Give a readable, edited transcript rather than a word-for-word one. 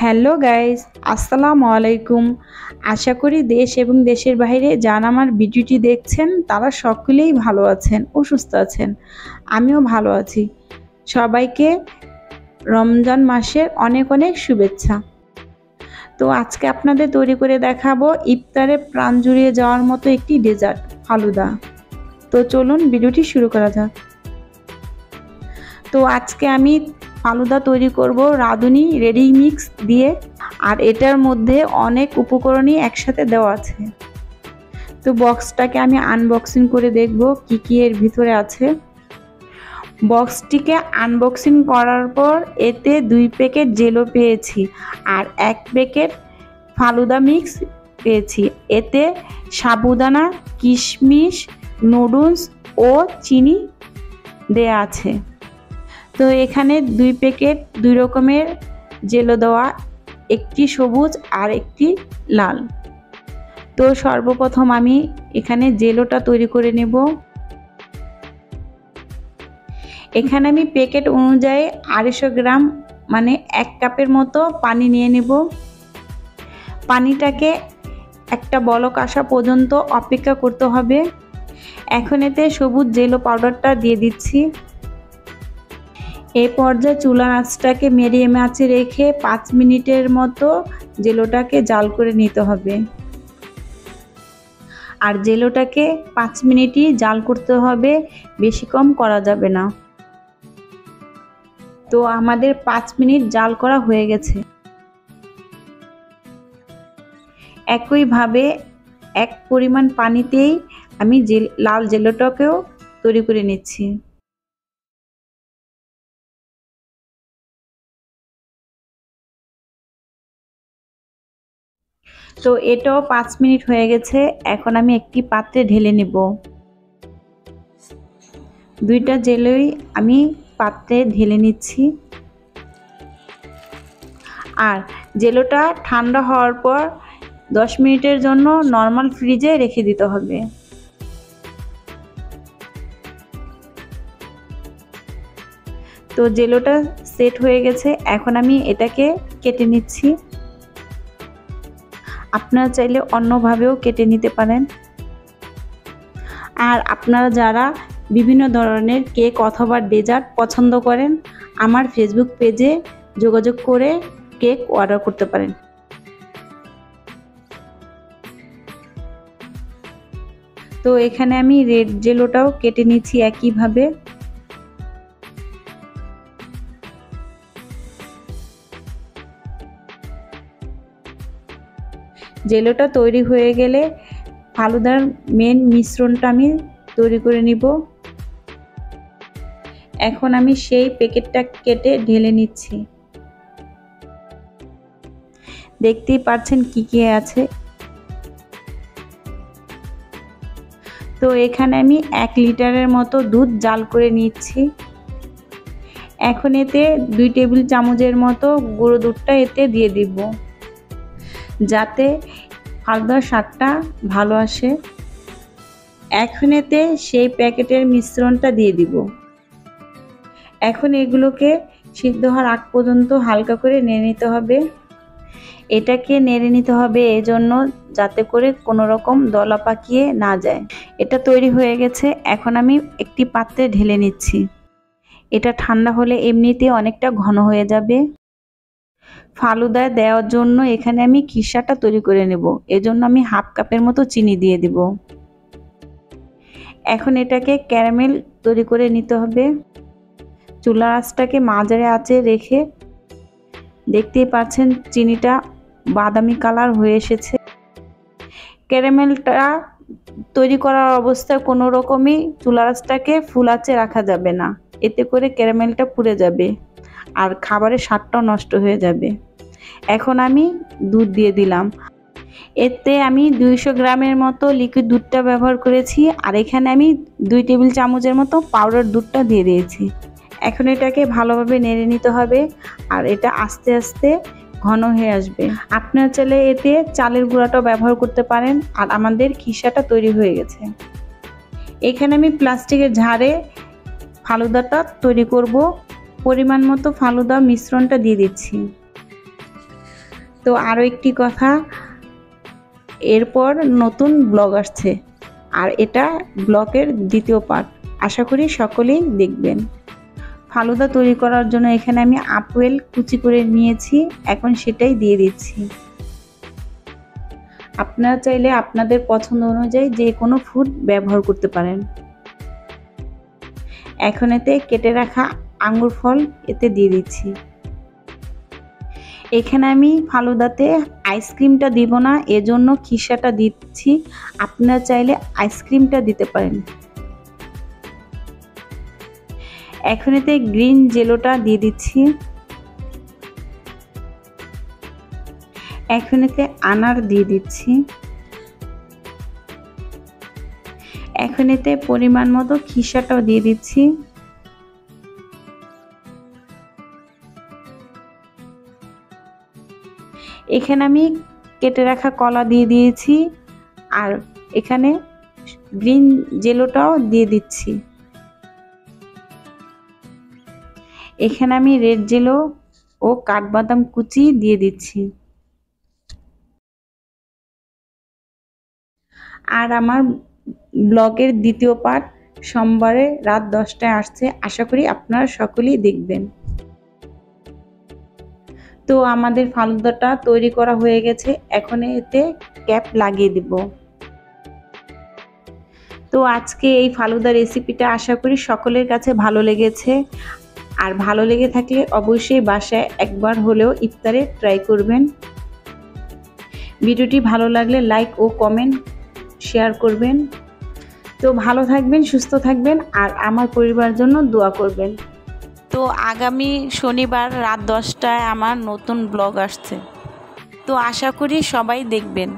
Hello guys, আসসালামু আলাইকুম। আশা করি দেশ এবং দেশের বাইরে যারা আমার ভিডিওটি দেখছেন তারা সকলেই ভালো আছেন ও সুস্থ আছেন। আমিও ভালো আছি। সবাইকে রমজান মাসের অনেক অনেক শুভেচ্ছা। তো আজকে আপনাদের তৈরি করে দেখাবো ইফতারে প্রাণ জুড়িয়ে যাওয়ার মতো একটি ডেজার্ট, ফালুদা। তো চলুন ভিডিওটি শুরু করা যাক। তো আজকে আমি ফালুদা তৈরি করব রাঁধুনি রেডি মিক্স দিয়ে, আর এটার মধ্যে অনেক উপকরণই একসাথে দেওয়া আছে। তো বক্সটাকে আমি আনবক্সিং করে দেখব কি কি এর ভিতরে আছে। বক্সটিকে আনবক্সিং করার পর এতে 2 প্যাকেট জেলো পেয়েছি আর 1 প্যাকেট ফালুদা মিক্স পেয়েছি। এতে সাবুদানা, কিশমিশ, নুডলস ও চিনি দেয়া আছে। তো এখানে 2 প্যাকেট 2 রকমের জেলো দেওয়া, একটি সবুজ আর একটি লাল। তো সর্বপ্রথম আমি এখানে জেলোটা তৈরি করে নেব। এখানে আমি প্যাকেট অনুযায়ী 250 গ্রাম মানে 1 কাপের মতো পানি নিয়ে নেব। পানিটাকে একটা বলক আসা পর্যন্ত অপেক্ষা করতে হবে। এখন এতে সবুজ জেলো পাউডারটা দিয়ে দিচ্ছি। এই পর্যায়ে চুলার আঁচটাকে মিডিয়াম আঁচে রেখে 5 মিনিটের মতো জেলোটাকে জাল করে নিতে হবে। আর জেলোটাকে 5 মিনিটই জাল করতে হবে, বেশি কম করা যাবে না। তো আমাদের 5 মিনিট জাল করা হয়ে গেছে। একইভাবে এক পরিমাণ পানিতেই আমি লাল জেলোটাকেও তৈরি করে নিচ্ছি। তো এটাও 5 মিনিট হয়ে গেছে। এখন আমি একটি পাত্রে ঢেলে নেব। 2টা জেলোই আমি পাত্রে ঢেলে নিচ্ছি। আর জেলোটা ঠান্ডা হওয়ার পর 10 মিনিটের জন্য নর্মাল ফ্রিজে রেখে দিতে হবে। তো জেলোটা সেট হয়ে গেছে। এখন আমি এটাকে কেটে নিচ্ছি। আপনারা চাইলে অন্যভাবেও কেটে নিতে পারেন। আর আপনারা যারা বিভিন্ন ধরনের কেক অথবা ডেজার্ট পছন্দ করেন, আমার ফেসবুক পেজে যোগাযোগ করে কেক অর্ডার করতে পারেন। তো এখানে আমি রেড জেলোটাও কেটে নিচ্ছি একইভাবে। জেলোটা তৈরি হয়ে গেলে ফালুদার মেন মিশ্রণটা আমি তৈরি করে নিব। এখন আমি সেই প্যাকেটটা কেটে ঢেলে নিচ্ছি। দেখতেই পাচ্ছেন কি কি আছে। তো এখানে আমি 1 লিটারের মতো দুধ জাল করে নিচ্ছি। এখন এতে 2 টেবিল চামচের মতো গুঁড়ো দুধটা এতে দিয়ে দিব, যাতে ফালুদার স্বাদটা ভালো আসে। এখন এতে সেই প্যাকেটের মিশ্রণটা দিয়ে দিব। এখন এগুলোকে সিদ্ধ হওয়ার আগ পর্যন্ত হালকা করে নেড়ে নিতে হবে। এটাকে নেড়ে নিতে হবে এজন্য যাতে করে কোনো রকম দলা পাকিয়ে না যায়। এটা তৈরি হয়ে গেছে। এখন আমি একটি পাত্রে ঢেলে নিচ্ছি। এটা ঠান্ডা হলে এমনিতে অনেকটা ঘন হয়ে যাবে। ফালুদায় দেওয়ার জন্য এখানে আমি খিসাটা তৈরি করে নেব। এজন্য আমি 1/2 কাপের মতো চিনি দিয়ে দিব। এখন এটাকে ক্যারামেল তৈরি করে নিতে হবে। চুলার আঁচটাকে মাঝারি আঁচে রেখে, দেখতেই পাচ্ছেন চিনিটা বাদামি কালার হয়ে এসেছে। ক্যারামেলটা তৈরি করার অবস্থায় কোনো রকমই চুলার আঁচটাকে ফুল আঁচে রাখা যাবে না, এতে করে ক্যারামেলটা পুড়ে যাবে আর খাবারের স্বাদটাও নষ্ট হয়ে যাবে। এখন আমি দুধ দিয়ে দিলাম। এতে আমি 200 গ্রামের মতো লিকুইড দুধটা ব্যবহার করেছি, আর এখানে আমি 2 টেবিল চামচের মতো পাউডার দুধটা দিয়ে দিয়েছি। এখন এটাকে ভালোভাবে নেড়ে নিতে হবে, আর এটা আস্তে আস্তে ঘন হয়ে আসবে। আপনারা চাইলে এতে চালের গুঁড়াটাও ব্যবহার করতে পারেন। আর আমাদের খিসাটা তৈরি হয়ে গেছে। এখানে আমি প্লাস্টিকের ঝাড়ে ফালুদাটা তৈরি করব। পরিমাণ মতো ফালুদা মিশ্রণটা দিয়ে দিচ্ছি। তো আরও একটি কথা, এরপর নতুন ব্লগ আসছে, আর এটা ব্লগের দ্বিতীয় পার্ট। আশা করি সকলেই দেখবেন। ফালুদা তৈরি করার জন্য এখানে আমি আপেল কুচি করে নিয়েছি, এখন সেটাই দিয়ে দিচ্ছি। আপনারা চাইলে আপনাদের পছন্দ অনুযায়ী যে কোনো ফুড ব্যবহার করতে পারেন। এখন এতে কেটে রাখা আঙ্গুর ফল এতে দিয়ে দিচ্ছি। এখানে আমি ফালুদাতে আইসক্রিমটা দিব না, এজন্য খিসাটা দিচ্ছি। আপনারা চাইলে আইসক্রিমটা দিতে পারেন। এখন এতে গ্রিন জেলোটা দিয়ে দিচ্ছি। এখন এতে আনার দিয়ে দিচ্ছি। এখন এতে পরিমাণ মতো খিসাটাও দিয়ে দিচ্ছি। এখানে আমি কেটে রাখা কলা দিয়ে দিয়েছি, আর এখানে গ্রিন জেলোটাও দিয়ে দিচ্ছি। এখানে আমি রেড জেলো ও কাঠবাদাম কুচি দিয়ে দিচ্ছি। আর আমার ব্লগের দ্বিতীয় পার্ট সোমবারে রাত 10টায় আসছে, আশা করি আপনারা সকলেই দেখবেন। তো আমাদের ফালুদাটা তৈরি করা হয়ে গেছে, এখন এতে ক্যাপ লাগিয়ে দিব। তো আজকে এই ফালুদা রেসিপিটা আশা করি সকলের কাছে ভালো লেগেছে, আর ভালো লেগে থাকলে অবশ্যই বাসায় একবার হলেও ইফতারে ট্রাই করবেন। ভিডিওটি ভালো লাগলে লাইক ও কমেন্ট শেয়ার করবেন। তো ভালো থাকবেন, সুস্থ থাকবেন, আর আমার পরিবারের জন্য দোয়া করবেন। তো আগামী শনিবার রাত 10টায় আমার নতুন ব্লগ আসছে, তো আশা করি সবাই দেখবেন।